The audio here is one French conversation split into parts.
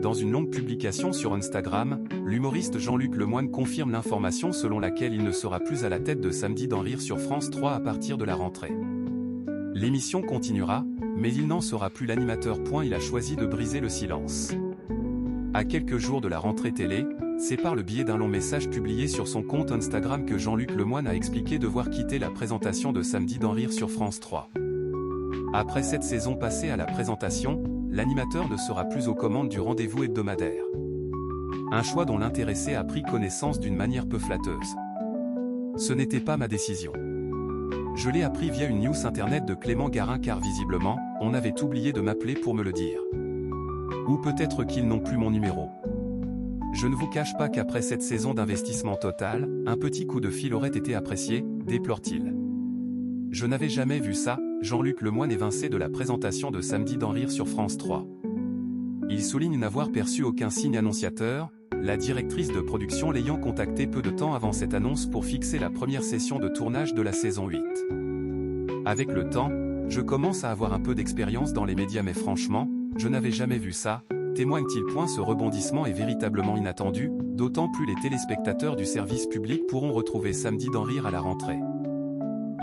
Dans une longue publication sur Instagram, l'humoriste Jean-Luc Lemoyne confirme l'information selon laquelle il ne sera plus à la tête de Samedi dans Rire sur France 3 à partir de la rentrée. L'émission continuera, mais il n'en sera plus l'animateur. Il a choisi de briser le silence. À quelques jours de la rentrée télé, c'est par le biais d'un long message publié sur son compte Instagram que Jean-Luc Lemoyne a expliqué devoir quitter la présentation de Samedi dans Rire sur France 3. Après 7 saisons passées à la présentation, l'animateur ne sera plus aux commandes du rendez-vous hebdomadaire. Un choix dont l'intéressé a pris connaissance d'une manière peu flatteuse. Ce n'était pas ma décision. Je l'ai appris via une news internet de Clément Garin car visiblement, on avait oublié de m'appeler pour me le dire. Ou peut-être qu'ils n'ont plus mon numéro. Je ne vous cache pas qu'après cette saison d'investissement total, un petit coup de fil aurait été apprécié, déplore-t-il. Je n'avais jamais vu ça, Jean-Luc Lemoyne évincé de la présentation de Samedi dans Rire sur France 3. Il souligne n'avoir perçu aucun signe annonciateur, la directrice de production l'ayant contacté peu de temps avant cette annonce pour fixer la première session de tournage de la saison 8. Avec le temps, je commence à avoir un peu d'expérience dans les médias mais franchement, je n'avais jamais vu ça, témoigne-t-il. Ce rebondissement est véritablement inattendu, d'autant plus les téléspectateurs du service public pourront retrouver Samedi dans Rire à la rentrée.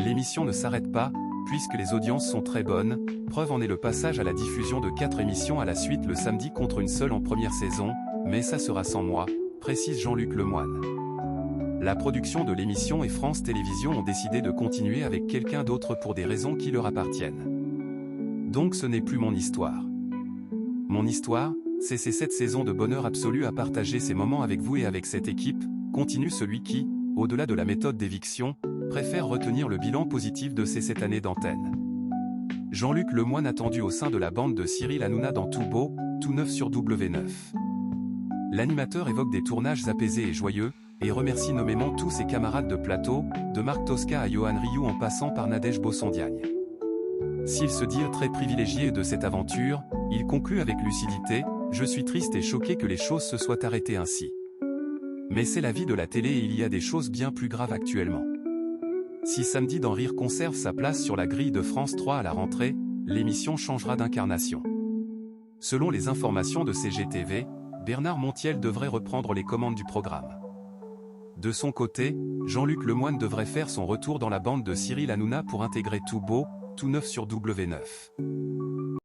L'émission ne s'arrête pas, puisque les audiences sont très bonnes, preuve en est le passage à la diffusion de 4 émissions à la suite le samedi contre une seule en première saison, mais ça sera sans moi, précise Jean-Luc Lemoyne. La production de l'émission et France Télévisions ont décidé de continuer avec quelqu'un d'autre pour des raisons qui leur appartiennent. Donc ce n'est plus mon histoire. Mon histoire, c'est ces 7 saisons de bonheur absolu à partager ces moments avec vous et avec cette équipe, continue celui qui, au-delà de la méthode d'éviction, préfère retenir le bilan positif de ces 7 années d'antenne. Jean-Luc Lemoyne attendu au sein de la bande de Cyril Hanouna dans Tout beau, tout neuf sur W9. L'animateur évoque des tournages apaisés et joyeux, et remercie nommément tous ses camarades de plateau, de Marc Tosca à Johan Rioux en passant par Nadège Bossondiagne. S'il se dit très privilégié de cette aventure, il conclut avec lucidité « Je suis triste et choqué que les choses se soient arrêtées ainsi. Mais c'est la vie de la télé et il y a des choses bien plus graves actuellement. » Si Samedi dans Rire conserve sa place sur la grille de France 3 à la rentrée, l'émission changera d'incarnation. Selon les informations de CGTV, Bernard Montiel devrait reprendre les commandes du programme. De son côté, Jean-Luc Lemoyne devrait faire son retour dans la bande de Cyril Hanouna pour intégrer Tout beau, tout neuf sur W9.